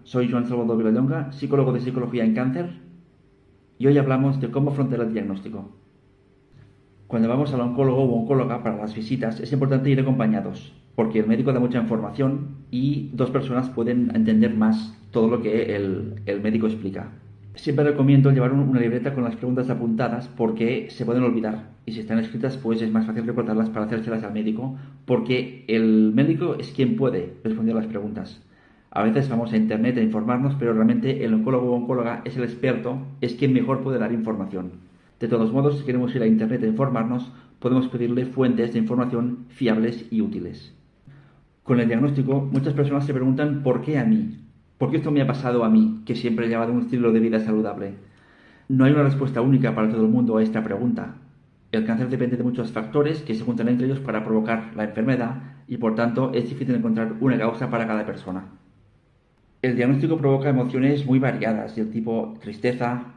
soy Joan Salvador Vilallonga, psicólogo de Psicología en Cáncer, y hoy hablamos de cómo afrontar el diagnóstico. Cuando vamos al oncólogo o oncóloga para las visitas es importante ir acompañados, porque el médico da mucha información y dos personas pueden entender más todo lo que el médico explica. Siempre recomiendo llevar una libreta con las preguntas apuntadas porque se pueden olvidar y si están escritas pues es más fácil recordarlas para hacérselas al médico porque el médico es quien puede responder las preguntas. A veces vamos a internet a informarnos, pero realmente el oncólogo o oncóloga es el experto, es quien mejor puede dar información. De todos modos, si queremos ir a internet a informarnos, podemos pedirle fuentes de información fiables y útiles. Con el diagnóstico, muchas personas se preguntan ¿por qué a mí? ¿Por qué esto me ha pasado a mí, que siempre he llevado un estilo de vida saludable? No hay una respuesta única para todo el mundo a esta pregunta. El cáncer depende de muchos factores que se juntan entre ellos para provocar la enfermedad y por tanto es difícil encontrar una causa para cada persona. El diagnóstico provoca emociones muy variadas, del tipo tristeza,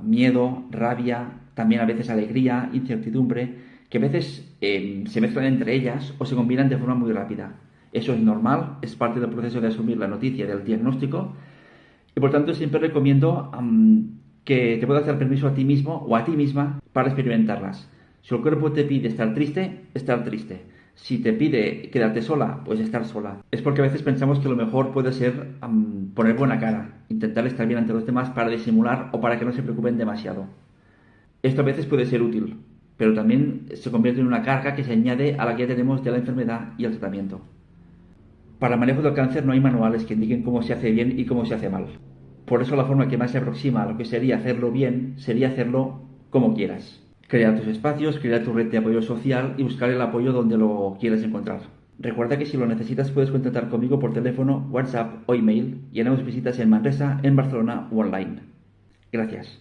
miedo, rabia, también a veces alegría, incertidumbre, que a veces se mezclan entre ellas o se combinan de forma muy rápida. Eso es normal, es parte del proceso de asumir la noticia del diagnóstico y por tanto siempre recomiendo que te puedas dar permiso a ti mismo o a ti misma para experimentarlas. Si el cuerpo te pide estar triste, estar triste. Si te pide quedarte sola, pues estar sola. Es porque a veces pensamos que lo mejor puede ser poner buena cara, intentar estar bien ante los demás para disimular o para que no se preocupen demasiado. Esto a veces puede ser útil, pero también se convierte en una carga que se añade a la que ya tenemos de la enfermedad y el tratamiento. Para el manejo del cáncer no hay manuales que indiquen cómo se hace bien y cómo se hace mal. Por eso la forma que más se aproxima a lo que sería hacerlo bien sería hacerlo como quieras. Crear tus espacios, crear tu red de apoyo social y buscar el apoyo donde lo quieras encontrar. Recuerda que si lo necesitas puedes contactar conmigo por teléfono, WhatsApp o email y haremos visitas en Manresa, en Barcelona o online. Gracias.